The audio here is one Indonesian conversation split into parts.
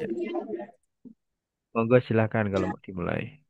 Ya. Monggo silakan kalau mau dimulai.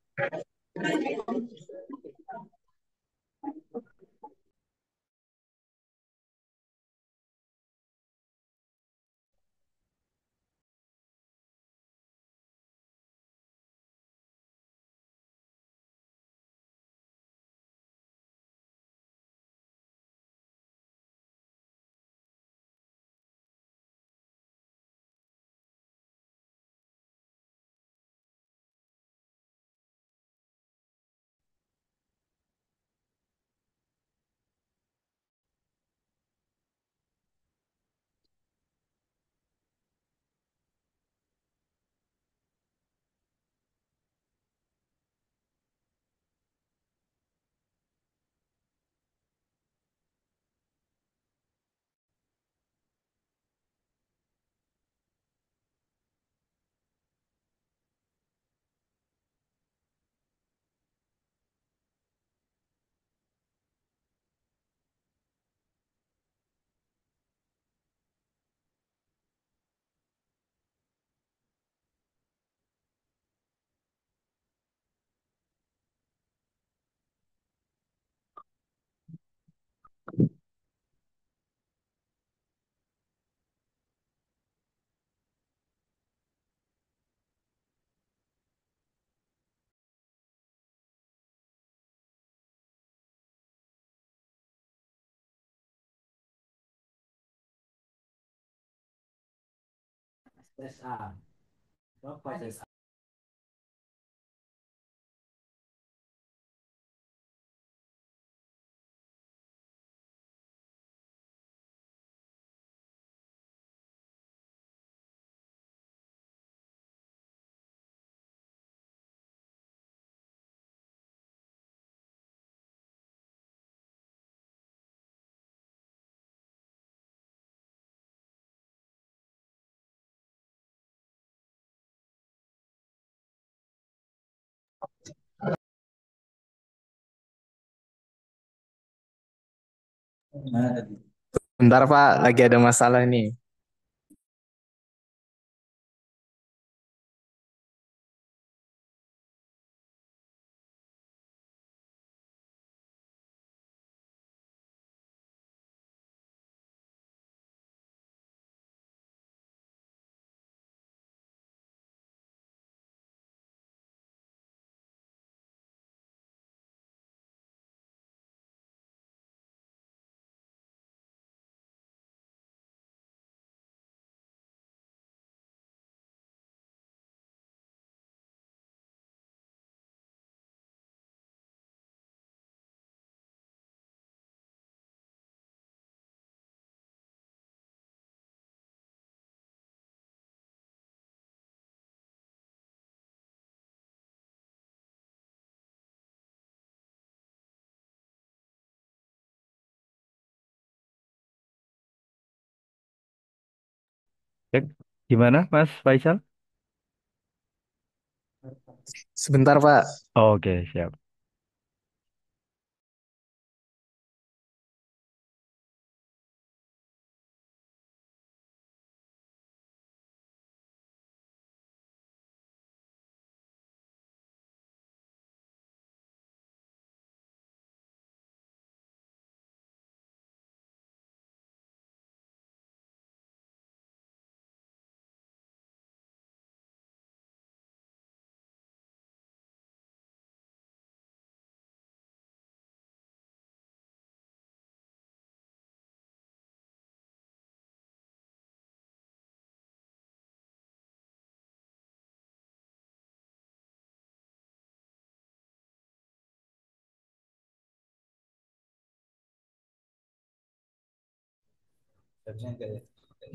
Bentar Pak, lagi ada masalah nih. Ya, gimana, Mas Faisal? Sebentar Pak. Oke, siap.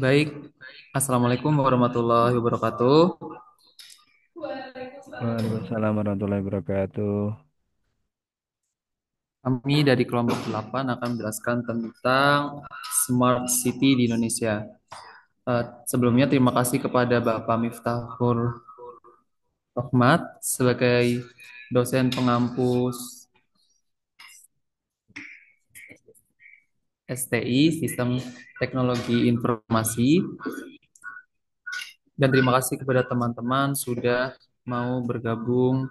Baik, Assalamualaikum warahmatullahi wabarakatuh. Waalaikumsalam warahmatullahi wabarakatuh. Kami dari kelompok 8 akan menjelaskan tentang Smart City di Indonesia. Sebelumnya terima kasih kepada Bapak Miftahur Rahmat sebagai dosen pengampus STI, Sistem Teknologi Informasi, Dan terima kasih kepada teman-teman sudah mau bergabung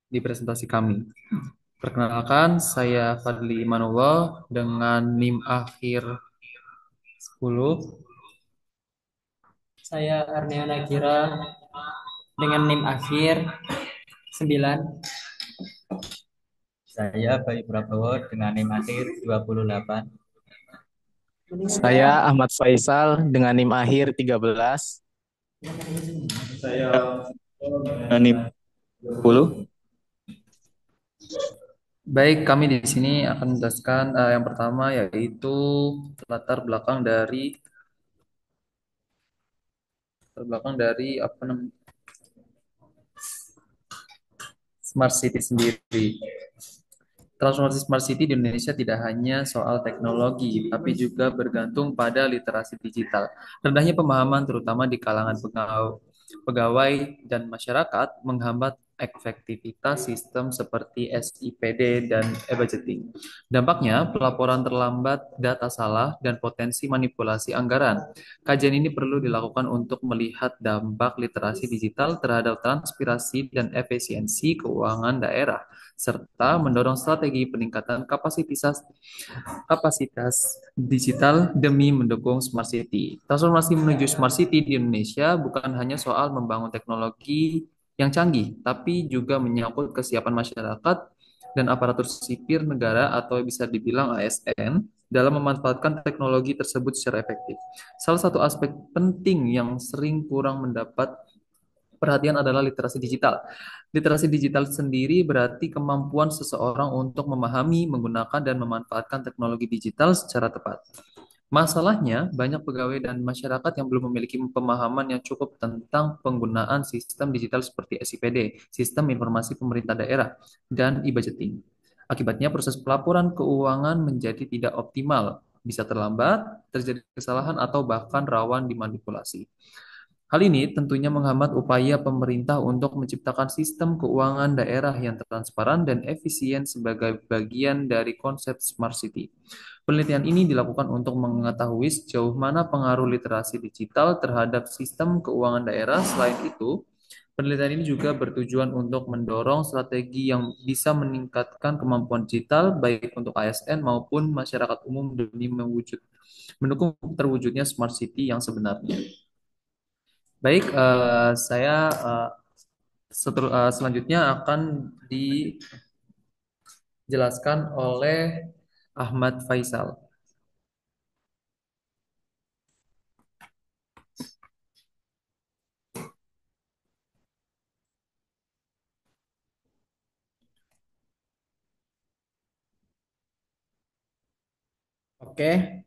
di presentasi kami. Perkenalkan, saya Fadli Imanullah dengan NIM akhir 10. Saya Arneo Nakira dengan NIM akhir 9. Saya Bayu Prabowo dengan NIM akhir 28. Saya Ahmad Faisal dengan NIM akhir 13. Saya dengan NIM 10. Baik, kami di sini akan menjelaskan yang pertama yaitu latar belakang dari apa namanya Smart City sendiri. Transformasi Smart City di Indonesia tidak hanya soal teknologi, tapi juga bergantung pada literasi digital. Rendahnya pemahaman, terutama di kalangan pegawai dan masyarakat, menghambat efektivitas sistem seperti SIPD dan e-budgeting. Dampaknya, pelaporan terlambat, data salah, dan potensi manipulasi anggaran. Kajian ini perlu dilakukan untuk melihat dampak literasi digital terhadap transpirasi dan efisiensi keuangan daerah serta mendorong strategi peningkatan kapasitas digital demi mendukung Smart City. Transformasi menuju Smart City di Indonesia bukan hanya soal membangun teknologi yang canggih, tapi juga menyangkut kesiapan masyarakat dan aparatur sipil negara atau bisa dibilang ASN dalam memanfaatkan teknologi tersebut secara efektif. Salah satu aspek penting yang sering kurang mendapat perhatian adalah literasi digital. Literasi digital sendiri berarti kemampuan seseorang untuk memahami, menggunakan, dan memanfaatkan teknologi digital secara tepat. Masalahnya, banyak pegawai dan masyarakat yang belum memiliki pemahaman yang cukup tentang penggunaan sistem digital seperti SIPD, Sistem Informasi Pemerintah Daerah, dan e-budgeting. Akibatnya, proses pelaporan keuangan menjadi tidak optimal, bisa terlambat, terjadi kesalahan, atau bahkan rawan dimanipulasi. Hal ini tentunya menghambat upaya pemerintah untuk menciptakan sistem keuangan daerah yang transparan dan efisien sebagai bagian dari konsep Smart City. Penelitian ini dilakukan untuk mengetahui sejauh mana pengaruh literasi digital terhadap sistem keuangan daerah. Selain itu, penelitian ini juga bertujuan untuk mendorong strategi yang bisa meningkatkan kemampuan digital baik untuk ASN maupun masyarakat umum demi mendukung terwujudnya Smart City yang sebenarnya. Baik, saya selanjutnya akan dijelaskan oleh Ahmad Faisal. Oke,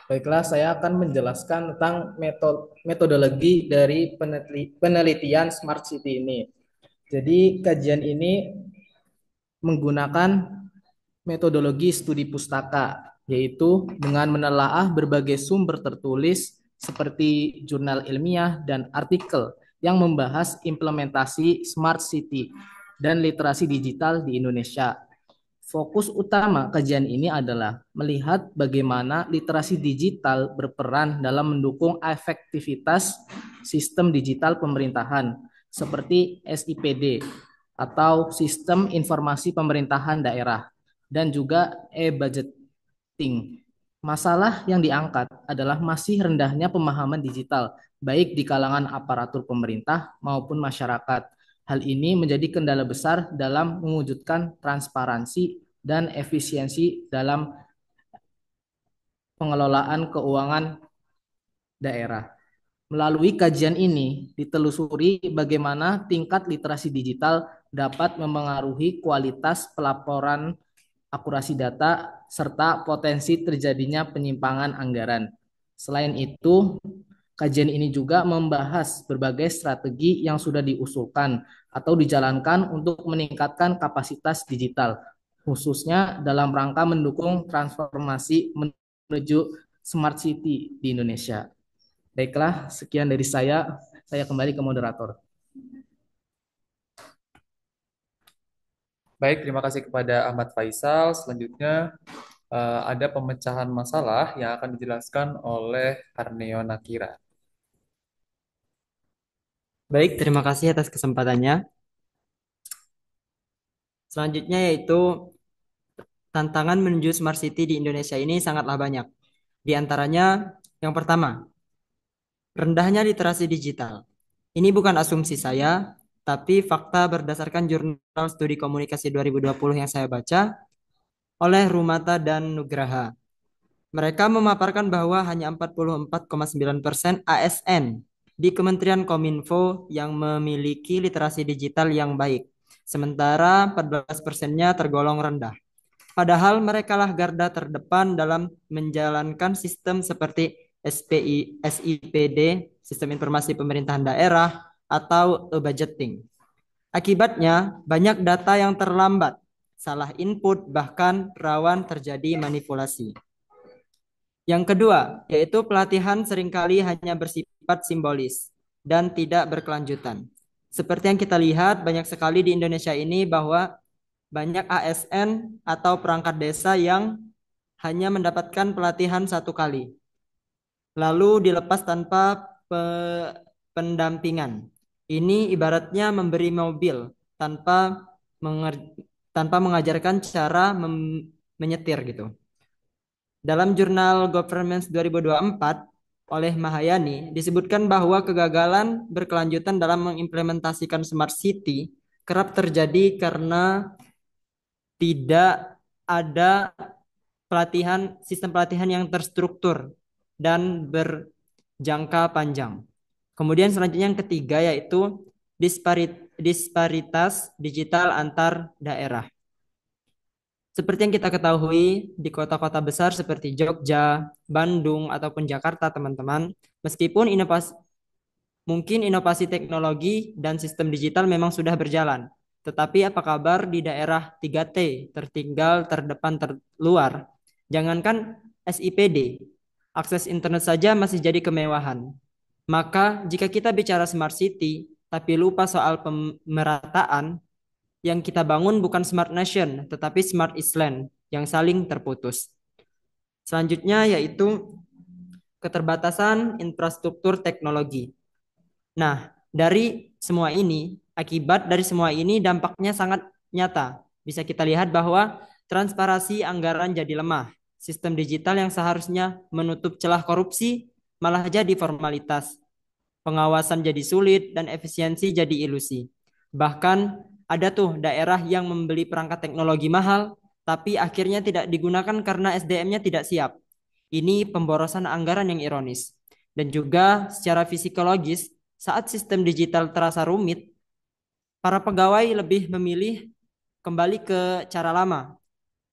baiklah saya akan menjelaskan tentang metodologi dari penelitian Smart City ini. Jadi kajian ini menggunakan metodologi studi pustaka, yaitu dengan menelaah berbagai sumber tertulis seperti jurnal ilmiah dan artikel yang membahas implementasi Smart City dan literasi digital di Indonesia. Fokus utama kajian ini adalah melihat bagaimana literasi digital berperan dalam mendukung efektivitas sistem digital pemerintahan seperti SIPD atau Sistem Informasi Pemerintahan Daerah dan juga e-budgeting. Masalah yang diangkat adalah masih rendahnya pemahaman digital baik di kalangan aparatur pemerintah maupun masyarakat. Hal ini menjadi kendala besar dalam mewujudkan transparansi dan efisiensi dalam pengelolaan keuangan daerah. Melalui kajian ini, ditelusuri bagaimana tingkat literasi digital dapat memengaruhi kualitas pelaporan, akurasi data, serta potensi terjadinya penyimpangan anggaran. Selain itu, kajian ini juga membahas berbagai strategi yang sudah diusulkan atau dijalankan untuk meningkatkan kapasitas digital, khususnya dalam rangka mendukung transformasi menuju Smart City di Indonesia. Baiklah, sekian dari saya. Saya kembali ke moderator. Baik, terima kasih kepada Ahmad Faisal. Selanjutnya ada pemecahan masalah yang akan dijelaskan oleh Arneo Nakira. Baik, terima kasih atas kesempatannya. Selanjutnya yaitu tantangan menuju Smart City di Indonesia ini sangatlah banyak. Di antaranya, yang pertama, rendahnya literasi digital. Ini bukan asumsi saya, tapi fakta berdasarkan jurnal studi komunikasi 2020 yang saya baca oleh Rumata dan Nugraha. Mereka memaparkan bahwa hanya 44,9% ASN di Kementerian Kominfo yang memiliki literasi digital yang baik, sementara 14%-nya tergolong rendah. Padahal merekalah garda terdepan dalam menjalankan sistem seperti SPI, SIPD, Sistem Informasi Pemerintahan Daerah, atau e-budgeting. Akibatnya, banyak data yang terlambat, salah input, bahkan rawan terjadi manipulasi. Yang kedua, yaitu pelatihan seringkali hanya bersifat simbolis dan tidak berkelanjutan. Seperti yang kita lihat, banyak sekali di Indonesia ini bahwa banyak ASN atau perangkat desa yang hanya mendapatkan pelatihan satu kali, lalu dilepas tanpa pendampingan. Ini ibaratnya memberi mobil tanpa tanpa mengajarkan cara menyetir gitu. Dalam jurnal Governance 2024 oleh Mahayani disebutkan bahwa kegagalan berkelanjutan dalam mengimplementasikan Smart City kerap terjadi karena tidak ada sistem pelatihan yang terstruktur dan berjangka panjang. Kemudian selanjutnya yang ketiga yaitu disparitas digital antar daerah. Seperti yang kita ketahui di kota-kota besar seperti Jogja, Bandung, ataupun Jakarta, teman-teman, meskipun mungkin inovasi teknologi dan sistem digital memang sudah berjalan, tetapi apa kabar di daerah 3T, tertinggal, terdepan, terluar? Jangankan SIPD, akses internet saja masih jadi kemewahan. Maka jika kita bicara smart city, tapi lupa soal pemerataan, yang kita bangun bukan smart nation, tetapi smart island yang saling terputus. Selanjutnya yaitu keterbatasan infrastruktur teknologi. Nah, akibat dari semua ini dampaknya sangat nyata. Bisa kita lihat bahwa transparansi anggaran jadi lemah. Sistem digital yang seharusnya menutup celah korupsi malah jadi formalitas. Pengawasan jadi sulit dan efisiensi jadi ilusi. Bahkan ada tuh daerah yang membeli perangkat teknologi mahal, tapi akhirnya tidak digunakan karena SDM-nya tidak siap. Ini pemborosan anggaran yang ironis. Dan juga secara psikologis, saat sistem digital terasa rumit, para pegawai lebih memilih kembali ke cara lama.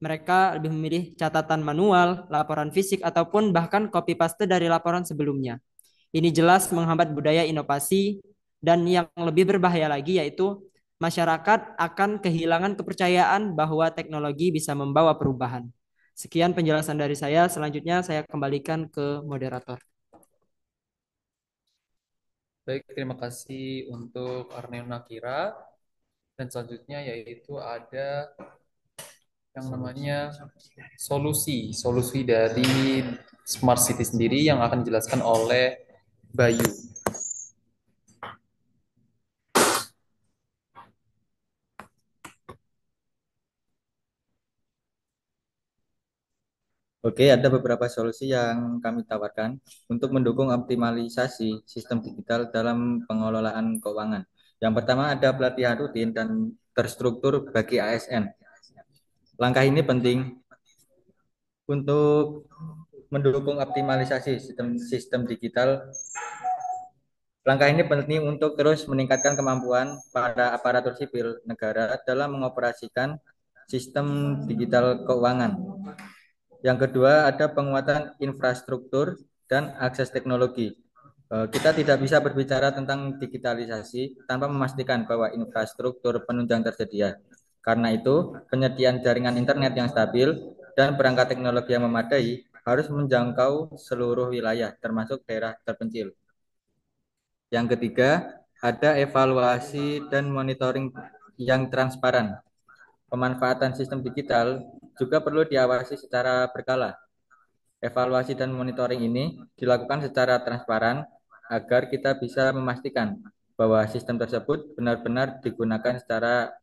Mereka lebih memilih catatan manual, laporan fisik, ataupun bahkan copy paste dari laporan sebelumnya. Ini jelas menghambat budaya inovasi dan yang lebih berbahaya lagi yaitu masyarakat akan kehilangan kepercayaan bahwa teknologi bisa membawa perubahan. Sekian penjelasan dari saya. Selanjutnya saya kembalikan ke moderator. Baik, terima kasih untuk Arneo Nakira. Dan selanjutnya yaitu ada yang namanya solusi dari Smart City sendiri yang akan dijelaskan oleh Bayu. Oke, ada beberapa solusi yang kami tawarkan untuk mendukung optimalisasi sistem digital dalam pengelolaan keuangan. Yang pertama ada pelatihan rutin dan terstruktur bagi ASN. Langkah ini penting untuk mendukung optimalisasi sistem digital. Langkah ini penting untuk terus meningkatkan kemampuan para aparatur sipil negara dalam mengoperasikan sistem digital keuangan. Yang kedua, ada penguatan infrastruktur dan akses teknologi. Kita tidak bisa berbicara tentang digitalisasi tanpa memastikan bahwa infrastruktur penunjang tersedia. Karena itu, penyediaan jaringan internet yang stabil dan perangkat teknologi yang memadai harus menjangkau seluruh wilayah, termasuk daerah terpencil. Yang ketiga, ada evaluasi dan monitoring yang transparan. Pemanfaatan sistem digital juga perlu diawasi secara berkala. Evaluasi dan monitoring ini dilakukan secara transparan agar kita bisa memastikan bahwa sistem tersebut benar-benar digunakan secara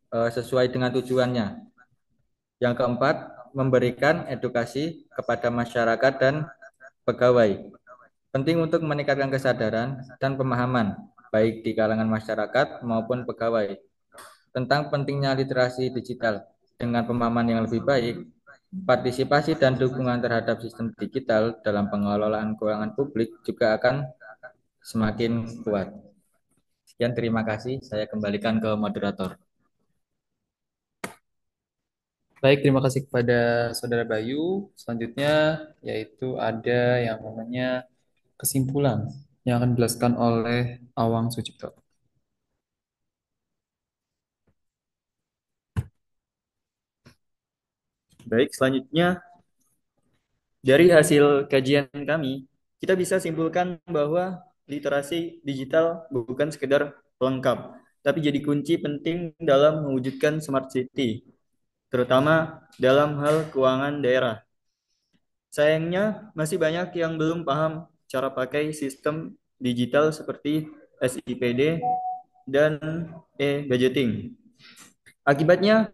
sesuai dengan tujuannya. Yang keempat, memberikan edukasi kepada masyarakat dan pegawai. Penting untuk meningkatkan kesadaran dan pemahaman, baik di kalangan masyarakat maupun pegawai, tentang pentingnya literasi digital. Dengan pemahaman yang lebih baik, partisipasi dan dukungan terhadap sistem digital dalam pengelolaan keuangan publik juga akan semakin kuat. Sekian, terima kasih. Saya kembalikan ke moderator. Baik, terima kasih kepada Saudara Bayu. Selanjutnya yaitu ada yang namanya kesimpulan yang akan dijelaskan oleh Awang Sucipto. Baik, selanjutnya dari hasil kajian kami, kita bisa simpulkan bahwa literasi digital bukan sekedar pelengkap, tapi jadi kunci penting dalam mewujudkan smart city, terutama dalam hal keuangan daerah. Sayangnya, masih banyak yang belum paham cara pakai sistem digital seperti SIPD dan e-budgeting. Akibatnya,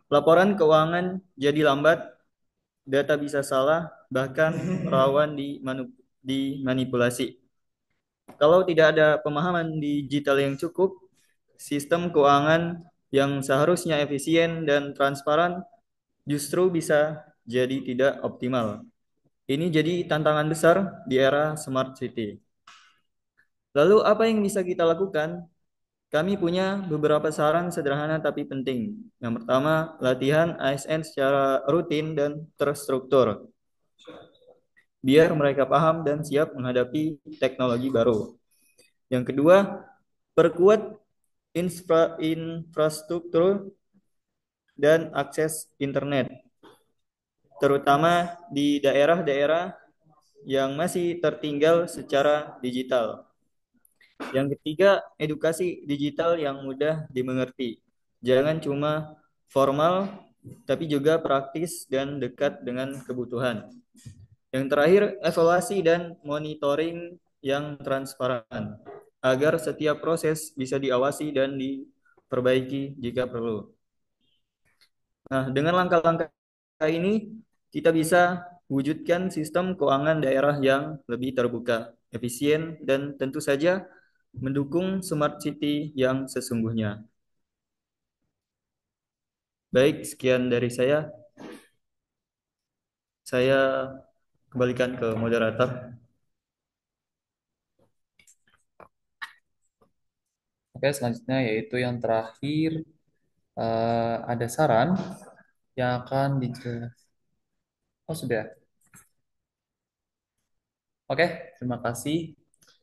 laporan keuangan jadi lambat, data bisa salah, bahkan rawan dimanipulasi. Kalau tidak ada pemahaman digital yang cukup, sistem keuangan yang seharusnya efisien dan transparan justru bisa jadi tidak optimal. Ini jadi tantangan besar di era smart city. Lalu apa yang bisa kita lakukan? Kami punya beberapa saran sederhana tapi penting. Yang pertama, latihan ASN secara rutin dan terstruktur, biar mereka paham dan siap menghadapi teknologi baru. Yang kedua, perkuat infrastruktur dan akses internet, terutama di daerah-daerah yang masih tertinggal secara digital. Yang ketiga, edukasi digital yang mudah dimengerti. Jangan cuma formal, tapi juga praktis dan dekat dengan kebutuhan. Yang terakhir, evaluasi dan monitoring yang transparan, agar setiap proses bisa diawasi dan diperbaiki jika perlu. Nah, dengan langkah-langkah ini, kita bisa wujudkan sistem keuangan daerah yang lebih terbuka, efisien, dan tentu saja mendukung smart city yang sesungguhnya. Baik, sekian dari saya. Saya kembalikan ke moderator. Oke, selanjutnya yaitu yang terakhir ada saran yang akan dijelaskan. Oh, sudah. Oke, terima kasih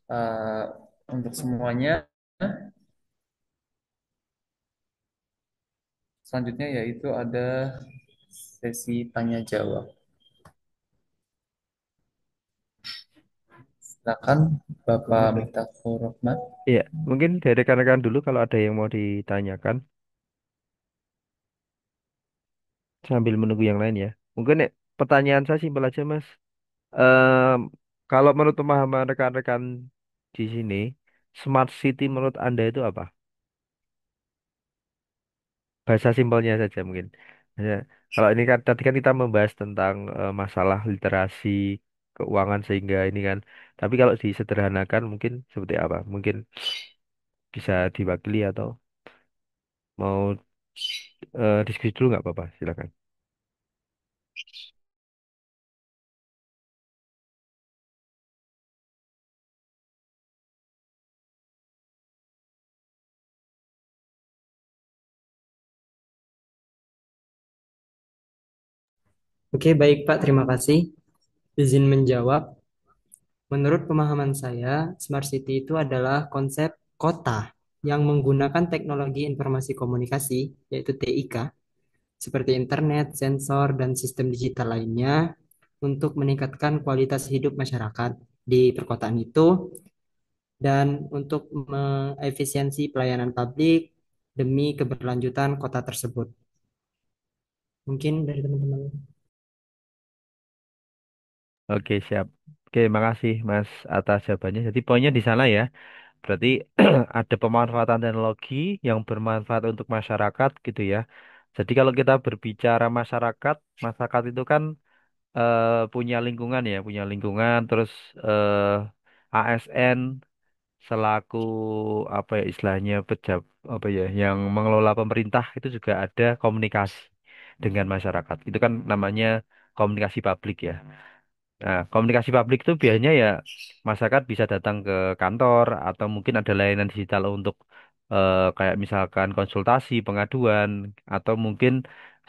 eh, untuk semuanya. Selanjutnya yaitu ada sesi tanya jawab. Silakan Bapak Miftahul Rahmat. Iya, mungkin dari rekan-rekan dulu kalau ada yang mau ditanyakan sambil menunggu yang lain ya. Mungkin pertanyaan saya simpel aja, Mas. Em, Kalau menurut pemahaman rekan-rekan di sini, smart city menurut Anda itu apa? Bahasa simpelnya saja mungkin. Ya, kalau ini kan tadi kan kita membahas tentang masalah literasi keuangan sehingga ini kan. Tapi kalau disederhanakan mungkin seperti apa? Mungkin bisa diwakili atau mau diskusi dulu nggak apa-apa? Silakan. Oke, baik Pak, terima kasih. Izin menjawab. Menurut pemahaman saya, Smart City itu adalah konsep kota yang menggunakan teknologi informasi komunikasi, yaitu TIK, seperti internet, sensor, dan sistem digital lainnya untuk meningkatkan kualitas hidup masyarakat di perkotaan itu dan untuk mengefisiensi pelayanan publik demi keberlanjutan kota tersebut. Mungkin dari teman-teman. Oke, siap. Oke, makasih Mas atas jawabannya. Jadi poinnya di sana ya. Berarti ada pemanfaatan teknologi yang bermanfaat untuk masyarakat gitu ya. Jadi kalau kita berbicara masyarakat, masyarakat itu kan punya lingkungan ya, punya lingkungan, terus ASN selaku apa ya istilahnya apa ya yang mengelola pemerintah itu juga ada komunikasi dengan masyarakat. Itu kan namanya komunikasi publik ya. Nah, komunikasi publik itu biasanya ya masyarakat bisa datang ke kantor atau mungkin ada layanan digital untuk kayak misalkan konsultasi, pengaduan atau mungkin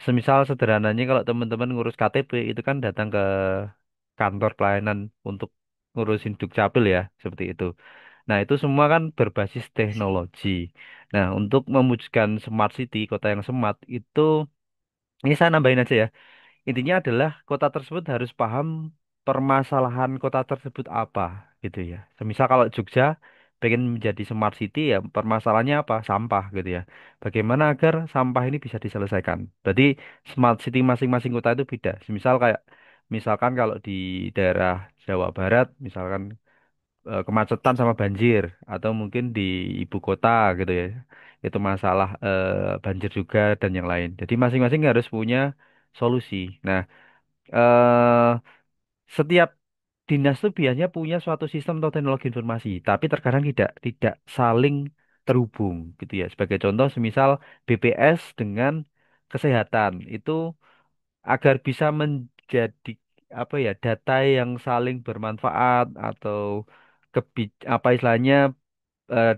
semisal sederhananya kalau teman-teman ngurus KTP itu kan datang ke kantor pelayanan untuk ngurusin Dukcapil ya, seperti itu. Nah, itu semua kan berbasis teknologi. Nah, untuk mewujudkan smart city, kota yang smart itu ini saya nambahin aja ya. Intinya adalah kota tersebut harus paham permasalahan kota tersebut apa gitu ya. Semisal kalau Jogja pengen menjadi smart city ya permasalahannya apa? Sampah gitu ya. Bagaimana agar sampah ini bisa diselesaikan. Berarti smart city masing-masing kota itu beda. Semisal kayak misalkan kalau di daerah Jawa Barat misalkan kemacetan sama banjir atau mungkin di ibu kota gitu ya. Itu masalah banjir juga dan yang lain. Jadi masing-masing harus punya solusi. Nah, eh setiap dinas itu biasanya punya suatu sistem atau teknologi informasi, tapi terkadang tidak saling terhubung gitu ya. Sebagai contoh, semisal BPS dengan kesehatan itu agar bisa menjadi apa ya data yang saling bermanfaat atau apa istilahnya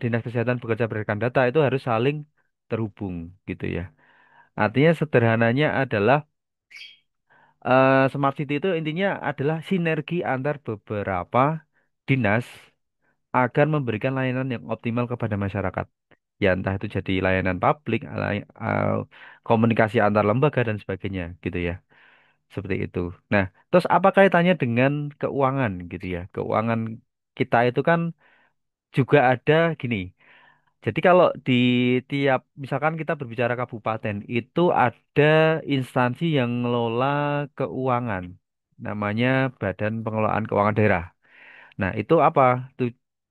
dinas kesehatan bekerja berdasarkan data itu harus saling terhubung gitu ya. Artinya sederhananya adalah Smart City itu intinya adalah sinergi antar beberapa dinas agar memberikan layanan yang optimal kepada masyarakat. Ya entah itu jadi layanan publik, komunikasi antar lembaga dan sebagainya gitu ya. Seperti itu. Nah, terus apa kaitannya dengan keuangan gitu ya? Keuangan kita itu kan juga ada gini. Jadi kalau di tiap, misalkan kita berbicara kabupaten, itu ada instansi yang ngelola keuangan, namanya Badan Pengelolaan Keuangan Daerah. Nah, itu apa?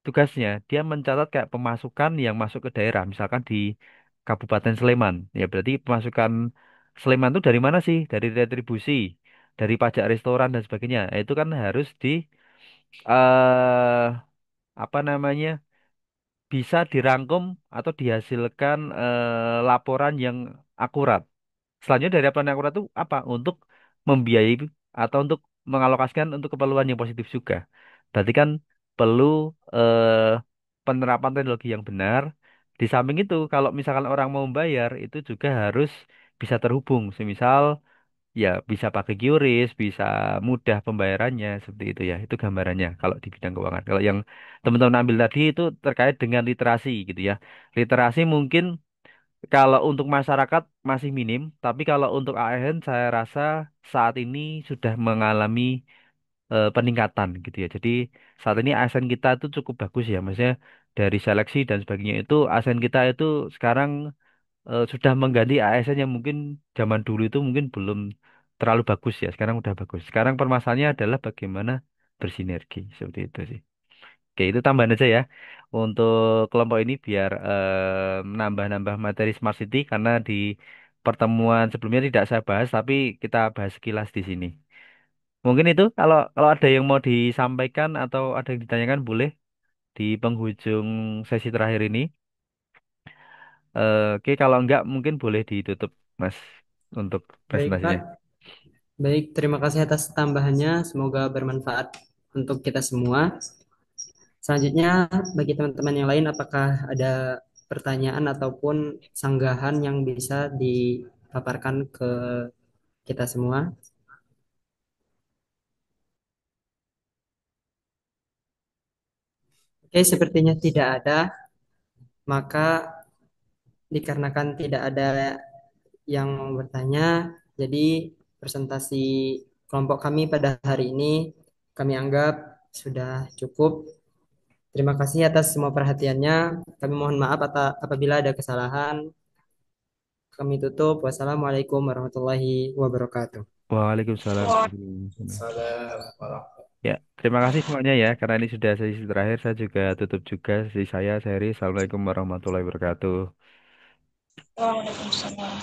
Tugasnya, dia mencatat kayak pemasukan yang masuk ke daerah, misalkan di Kabupaten Sleman. Ya, berarti pemasukan Sleman itu dari mana sih? Dari retribusi, dari pajak restoran dan sebagainya. Nah, itu kan harus di, apa namanya? Bisa dirangkum atau dihasilkan laporan yang akurat. Selanjutnya dari laporan yang akurat itu apa? Untuk membiayai atau untuk mengalokasikan untuk keperluan yang positif juga. Berarti kan perlu eh, penerapan teknologi yang benar. Di samping itu, kalau misalkan orang mau membayar, itu juga harus bisa terhubung. Semisal ya bisa pakai QRIS, bisa mudah pembayarannya seperti itu ya. Itu gambarannya kalau di bidang keuangan. Kalau yang teman-teman ambil tadi itu terkait dengan literasi gitu ya. Literasi mungkin kalau untuk masyarakat masih minim, tapi kalau untuk ASN saya rasa saat ini sudah mengalami peningkatan gitu ya. Jadi saat ini ASN kita itu cukup bagus ya. Maksudnya dari seleksi dan sebagainya itu ASN kita itu sekarang sudah mengganti ASN yang mungkin zaman dulu itu mungkin belum terlalu bagus ya. Sekarang udah bagus. Sekarang permasalahannya adalah bagaimana bersinergi seperti itu sih. Oke, itu tambahan aja ya untuk kelompok ini biar menambah-nambah materi Smart City karena di pertemuan sebelumnya tidak saya bahas tapi kita bahas sekilas di sini. Mungkin itu kalau kalau ada yang mau disampaikan atau ada yang ditanyakan boleh di penghujung sesi terakhir ini. Oke, kalau enggak mungkin boleh ditutup, Mas, untuk Baik, presentasinya. Pak. Baik, terima kasih atas tambahannya. Semoga bermanfaat untuk kita semua. Selanjutnya, bagi teman-teman yang lain, apakah ada pertanyaan ataupun sanggahan yang bisa dipaparkan ke kita semua? Oke, sepertinya tidak ada. Maka dikarenakan tidak ada yang mau bertanya, jadi presentasi kelompok kami pada hari ini kami anggap sudah cukup. Terima kasih atas semua perhatiannya. Kami mohon maaf apabila ada kesalahan. Kami tutup. Wassalamualaikum warahmatullahi wabarakatuh. Waalaikumsalam. Salam. Ya, terima kasih semuanya ya, karena ini sudah sesi terakhir, saya juga tutup juga sesi saya, Sehri. Assalamualaikum warahmatullahi wabarakatuh. Waalaikumsalam.